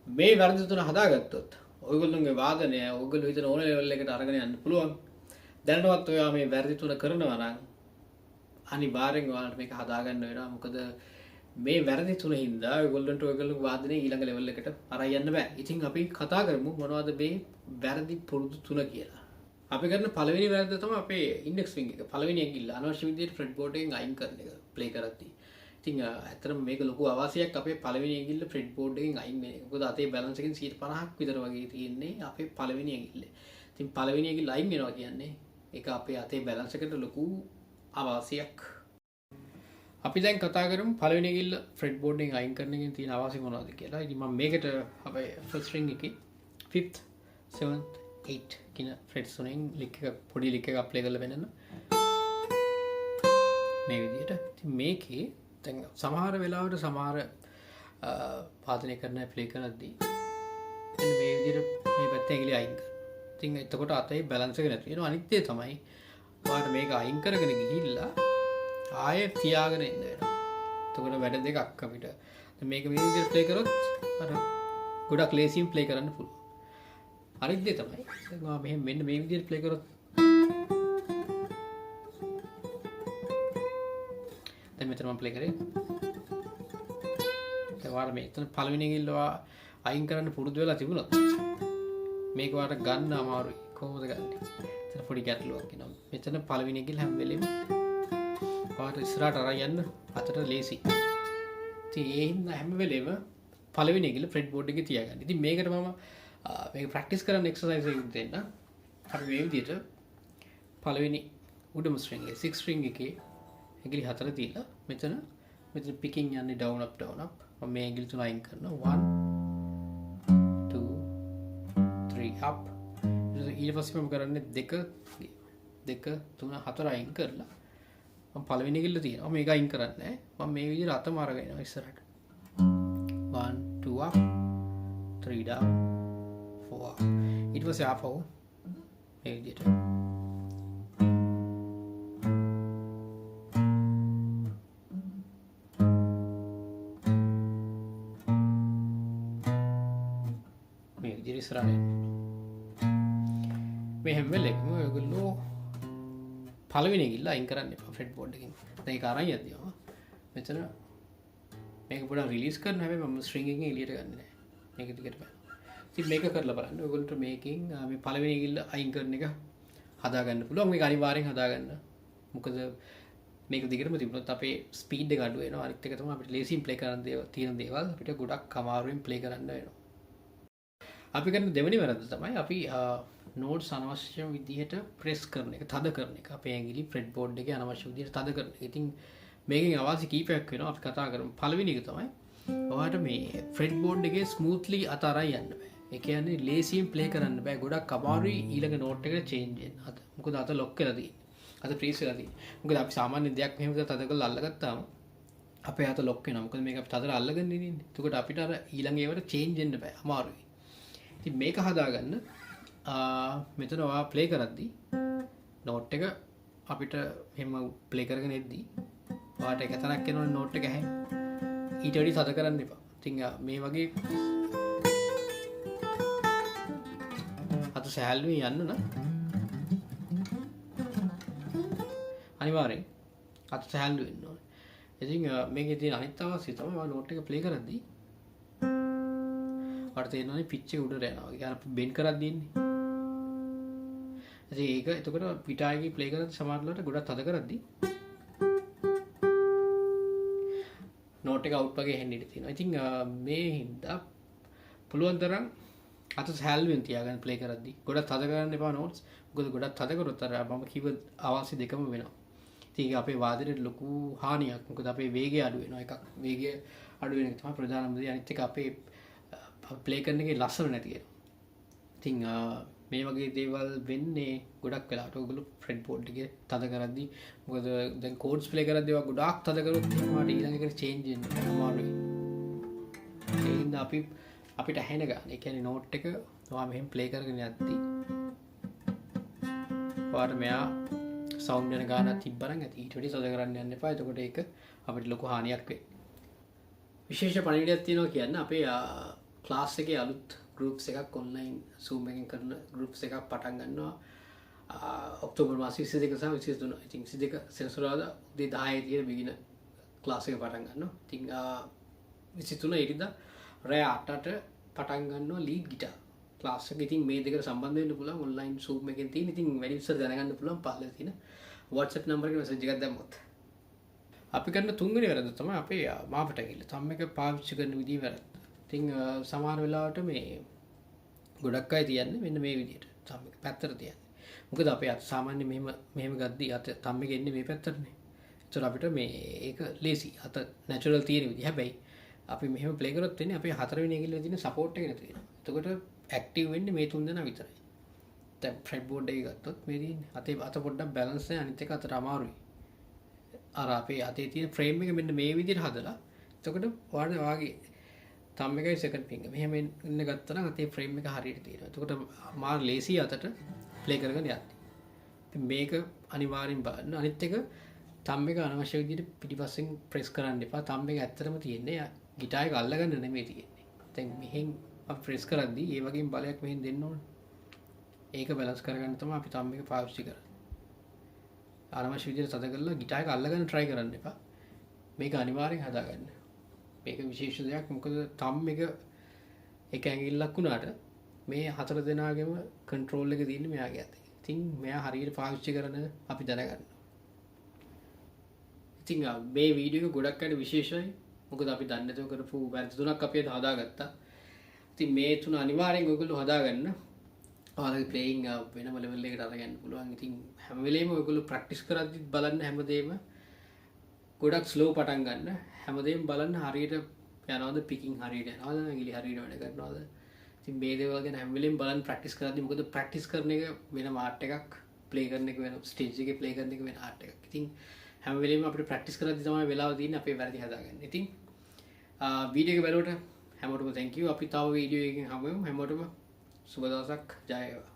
මේ වැරදි තුන හදාගත්තොත් ඔයගොල්ලෝගේ වාදනය ඔයගොල්ලෝ හිතන ඕන ලෙවල් එකට අරගෙන යන්න පුළුවන්. දැනටවත් ඔයා මේ වැරදි තුන කරනවා නම් අනිවාර්යෙන් ඔයාලට මේක හදාගන්න වෙනවා. මොකද මේ වැරදි තුන හින්දා ඔයගොල්ලන්ට ඔයගොල්ලෝගේ වාදනය ඊළඟ ලෙවල් එකට අරන් යන්න බෑ. ඉතින් අපි කතා කරමු මොනවද මේ වැරදි පුරුදු තුන කියලා. අපි කරන පළවෙනි වැරද්ද තමයි අපේ ඉන්ඩෙක්ස් ෆින්ගර් එක. පළවෙනි ඇඟිල්ල අනවශ්‍ය විදිහට ෆ්‍රෙට් බෝඩ් එකෙන් අයින් කරන එක ප්ලේ කරද්දී. ඉතින් ඇත්තටම මේක ලොකු අවාසියක් අපේ පළවෙනි ඇඟිල්ල ෆ්‍රෙට් බෝඩ් එකෙන් අයින් වෙන එක. මොකද අතේ බැලන්ස් එකෙන් 50% විතර වගේ තියෙන්නේ අපේ පළවෙනි ඇඟිල්ල. ඉතින් පළවෙනි ඇඟිල්ල අයින් වෙනවා කියන්නේ ඒක අපේ අතේ බැලන්ස් එකට ලොකු අවාසියක්. අපි දැන් කතා කරමු පළවෙනි ඇඟිල්ල ෆ්‍රෙට් බෝඩ් එකෙන් අයින් කරන එකෙන් තියෙන අවාසිය මොනවද කියලා. ඉතින් මම මේකට අපේ ෆස්ට් ස්ට්‍රින්ග් එකේ 5th 7th 8 කියන ෆ්‍රෙට්ස් වලින් ලික් එක පොඩි ලික් එකක් ප්ලේ කරලා වෙනන මේ විදිහට. ඉතින් මේකේ දැන් සමහර වෙලාවට සමහර වාදනය කරන ප්ලේ කරද්දී මෙන්න මේ විදිහට මේ පැත්තේ ඇඟිලි අයින් කරනවා. ඉතින් එතකොට අතේ බැලන්ස් එක නැති වෙනවා. අනිත් දේ තමයි ඔයාලට මේක අයින් කරගෙන ගිහිල්ලා ආයෙ තියාගෙන ඉන්න වෙනවා. එතකොට වැඩ දෙකක් අපිට. මේක මේ විදිහට ප්ලේ කරොත් අර ගොඩක් ලේසියෙන් ප්ලේ කරන්න පුළුවන්. අනිත් දේ තමයි මම මෙන්න මේ විදිහට ප්ලේ කරොත් දැන් මෙතන මම ප්ලේ කරේ. දැන් ඔයාලා මෙතන පළවෙනි ඇඟිල්ල අයින් කරන්න පුරුදු වෙලා තිබුණොත් මේක ඔයාලට ගන්න අමාරුයි. කොහොමද ගන්නෙ? එතන පොඩි ගැටලුවක් එනවා. මෙතන පළවෙනි ඇඟිල්ල හැම වෙලෙම ඔයාලට ඉස්සරහට අරන් යන්න අතට ලේසි. ඉතින් ඒ හින්දා හැම වෙලෙම පළවෙනි ඇඟිල්ල ෆ්‍රෙට් බෝඩ් එකේ තියාගන්න. ඉතින් මේකට මම මේක ප්‍රැක්ටිස් කරන්න එක්සර්සයිස් එකක් දෙන්න. අපි මේ විදිහට පළවෙනි උඩම ස්ට්‍රින්ග් එක 6 ස්ට්‍රින්ග් එකේ ඇඟිලි 4 තියලා මෙතන පිකින් යන්නේ down up මම මේ ඇඟිලි තුන අයින් කරනවා 1 2 3 up. ඊට පස්සේ මම කරන්නේ 2 3 4 අයින් කරලා මම පළවෙනි ඇඟිල්ල තියෙනවා. මේක අයින් කරන්නේ නැහැ. මම මේ විදිහට අතම අරගෙන යනවා ඉස්සරහට 1 2 up 3 down 4 up. ඊට පස්සේ ආපහු මේ විදිහට මේ විදිහට ඉස්සරහට මේ හැම වෙලෙම ඔයගොල්ලෝ පළවෙනි ඇඟිල්ල අයින් කරන්න එපා ෆ්‍රෙට් බෝඩ් එකෙන්. දැන් ඒක අරන් යද්දී මෙතන මේක පොඩ්ඩක් රිලීස් කරන හැබැයි මම ස්ට්‍රින්ග් එකෙන් එළියට ගන්න නැහැ. මේක දිගට බලන්න. ඉතින් මේක කරලා බලන්න. ඔයගොල්ලන්ට මේකෙන් මේ පළවෙනි ඇඟිල්ල අයින් කරන එක හදා ගන්න පුළුවන්. මේක අනිවාර්යෙන් හදා ගන්න. මොකද මේක දිගටම තිබුණොත් අපේ ස්පීඩ් එක අඩු වෙනවා. අනිත් එක තමයි අපිට ලේසියෙන් ප්ලේ කරන්න තියෙන දේවල් අපිට ගොඩක් අමාරුවෙන් ප්ලේ කරන්න වෙනවා. අපි කරන දෙවෙනි වැරද්ද තමයි අපි නෝට්ස් අනවශ්‍ය විදිහට ප්‍රෙස් කරන එක, තද කරන එක. අපේ ඇඟිලි ෆ්‍රෙට් බෝඩ් එකේ අනවශ්‍ය විදිහට තද කරන එක. ඉතින් මේකෙන් අවාසි කීපයක් වෙනවා. අපි කතා කරමු. පළවෙනි එක තමයි ඔයාලට මේ ෆ්‍රෙට් බෝඩ් එකේ ස්මූත්ලි අත අරන් යන්න බෑ. ඒ කියන්නේ ලේසියෙන් ප්ලේ කරන්න බෑ. ගොඩක් අමාරුයි ඊළඟ නෝට් එකට චේන්ජ් වෙන්න. අත මොකද අත ලොක් වෙලා තියෙන්නේ. අත ෆ්‍රීස් වෙලා තියෙන්නේ. මොකද අපි සාමාන්‍ය දෙයක් මෙහෙම තද කරලා අල්ලගත්තාම අපේ අත ලොක් වෙනවා. මොකද මේක අපි තදලා අල්ලගෙන ඉන්නේ. එතකොට අපිට අර ඊළඟ ඒවට චේන්ජ් වෙන්න බෑ. අමාරුයි. ඉතින් මේක හදාගන්න මෙතන ඔයා ප්ලේ කරද්දී නෝට් එක අපිට එහෙම ප්ලේ කරගෙන එද්දී ඔයාට එක තැනක් එනවනේ නෝට් එක ඇහෙන. ඊට වැඩි තද කරන්න එපා. ඉතින් මේ වගේ අත සෑහළුවෙන් යන්න නම් අනිවාර්යෙන් අත සෑහළු වෙන්න ඕනේ. ඉතින් මේකේ තියෙන අනිත් අවශ්‍යය තමයි ඔයා නෝට් එක ප්ලේ කරද්දී ඔයාට තේරෙනවනේ පිච් එක උඩට යනවා. ඒ කියන්නේ අපි බෙන්ඩ් කරද්දී ඉන්නේ. ඒක එතකොට පිටායේදී ප්ලේ කරද්දී සමහරවිට ගොඩක් තද කරද්දී නෝට් එක අවුට් වගේ එන්න ඉඩ තියෙනවා. ඉතින් මේ හින්දා පුළුවන් තරම් අත සෑහළුවෙන් තියාගන්න ප්ලේ කරද්දී. ගොඩක් තද කරන්න එපා නෝට්ස්. මොකද ගොඩක් තද කරොත් අර මම කිව්ව අවශ්‍ය දෙකම වෙනවා. ඉතින් ඒක අපේ වාදනයට ලොකු හානියක්. මොකද අපේ වේගය අඩු වෙනවා. එකක් වේගය අඩු වෙන එක තමයි ප්‍රධානම දේ. අනිත් එක අපේ ප්ලේ කරන එකේ ලස්සන නැති වෙනවා. ඉතින් මේ වගේ දේවල් වෙන්නේ ගොඩක් වෙලාවට ඔයගොල්ලෝ ෆ්‍රෙට් බෝඩ් එකේ තද කරද්දී. මොකද දැන් කෝඩ්ස් ප්ලේ කරද්දී ඒවා ගොඩාක් තද කරොත් එහෙනම් ඊළඟ එකට චේන්ජ් වෙන්න අමාරුයි. ඒ හින්දා අපිට ඇහෙන ගන්න. ඒ කියන්නේ නෝට් එක ඔයා මෙහෙම ප්ලේ කරගෙන යද්දී ඔයාට මෙයා සවුන්ඩ් වෙන ගානක් තිබ්බනම් ඇති. ඊට වැඩි තද කරන්න යන්න එපා. එතකොට ඒක අපිට ලොකු හානියක් වෙයි. විශේෂ පණිවිඩයක් තියෙනවා කියන්නේ අපේ ක්ලාස් එකේ අලුත් ගෲප්ස් එකක් ඔන්ලයින් Zoom එකෙන් කරන ගෲප්ස් එකක් පටන් ගන්නවා. ඔක්තෝබර් මාසේ 22 සහ 23. ඉතින් 22 සෙනසුරාදා උදේ 10 තියෙන බිගිනර් ක්ලාස් එක පටන් ගන්නවා. ඉතින් 23 ඉරිදා රෑ 8ට පටන් ගන්නවා ලීඩ් ගිටාර් ක්ලාස් එක. ඉතින් මේ දෙකට සම්බන්ධ වෙන්න පුළුවන් ඔන්ලයින් Zoom එකෙන් තියෙන. ඉතින් වැඩි විස්තර දැනගන්න පුළුවන් පහළ තියෙන WhatsApp නම්බර එකට මැසේජ් එකක් දැම්මොත්. අපි කරන තුන්වෙනි වැරද්ද තමයි අපේ මාපට ඇඟිල්ල තම් එක පාවිච්චි කරන විදිහ වැරද්ද. ඉතින් සමහර වෙලාවට මේ ගොඩක් අය තියන්නේ මෙන්න මේ විදිහට තම් එක පැත්තට තියන්නේ. මොකද අපේ අත සාමාන්‍ය මෙහෙම ගද්දි අත තම් එක එන්නේ මේ පැත්තටනේ. ඒතර අපිට මේ ඒක ලේසි අත නැචරල් තියෙන විදිහ. හැබැයි අපි මෙහෙම ප්ලේ කරොත් වෙන්නේ අපේ හතරවෙනි ඇඟිල්ලේ තියෙන සපෝට් එක නැති වෙනවා. එතකොට ඇක්ටිව් වෙන්නේ මේ තුන් දෙනා විතරයි. දැන් ෆ්‍රෙඩ් බෝඩ් එක ගත්තොත් මේ තියෙන්නේ අතේ අත පොඩ්ඩක් බැලන්ස් නැහැ අනිත් එක අතට අමාරුයි. අර අපේ අතේ තියෙන ෆ්‍රේම් එක මෙන්න මේ විදිහට හදලා එතකොට වාගේ තම් එකයි සෙකන්ඩ් ෆින්ගර් මෙහෙම ඉන්න ගත්තා නම් අතේ ෆ්‍රේම් එක හරියට තියෙනවා. එතකොට මාර ලේසි අතට ප්ලේ කරගෙන යන්නේ. ඉතින් මේක අනිවාර්යෙන් බලන්න. අනිත් එක තම් එක අනවශ්‍ය විදිහට පිටිපස්සෙන් ප්‍රෙස් කරන්න එපා. තම් එක ඇත්තටම තියෙන්නේ ගිටාර් එක අල්ලගන්න නෙමෙයි තියෙන්නේ. දැන් මෙහෙන් අපි ප්‍රෙස් කරද්දී ඒ වගේම බලයක් මෙහෙන් දෙන්න ඕනේ. ඒක බැලන්ස් කරගන්න තමයි අපි තම් එක පාවිච්චි කරන්නේ. අනවශ්‍ය විදිහට තද කරලා ගිටාර් එක අල්ලගන්න try කරන්න එපා. මේක අනිවාර්යෙන් හදාගන්න. මේක විශේෂ දෙයක්. මොකද තම් එක ඇඟිල්ලක් වුණාට මේ හතර දෙනාගේම කන්ට්‍රෝල් එක තියෙන්නේ මෙයාගේ අතේ. ඉතින් මෙයා හරියට පාවිච්චි කරන අපි දැනගන්න. ඉතින් මේ වීඩියෝ එක ගොඩක් අයට විශේෂයි. මොකද අපි දන්නේ නැතුව කරපු වැරදි තුනක් අපි හදාගත්තා. ඉතින් මේ තුන අනිවාර්යෙන් ඔයගොල්ලෝ හදාගන්න. ඔයාලගේ ප්ලේයිං වෙනම ලෙවල් එකකට අරගෙන පුළුවන්. ඉතින් හැම වෙලේම ඔයගොල්ලෝ ප්‍රැක්ටිස් කරද්දි බලන්න හැමදේම ගොඩක් ස්ලෝ පටන් ගන්න. හැමදේම බලන්න හරියට යනවාද පිකින් හරියට යනවාද ඇඟිලි හරියට වැඩ කරනවාද. ඉතින් මේ දේවල් ගැන හැම වෙලේම බලන්න ප්‍රැක්ටිස් කරද්දි මොකද ප්‍රැක්ටිස් කරන එක වෙන ආර්ට් එකක් ප්ලේ කරන එක වෙන ස්ටේජ් එකේ ප්ලේ කරන එක වෙන ආර්ට් එකක්. ඉතින් හැම වෙලේම අපිට ප්‍රැක්ටිස් කරද්දි තමයි වෙලාව තියෙන්නේ අපේ වැරදි හදාගන්න. ඉතින් වීඩියෝ එක බලවට හැමෝටම thank you. අපි තව වීඩියෝ එකකින් හමු වෙමු. හැමෝටම සුබ දවසක්. ජය වේවා.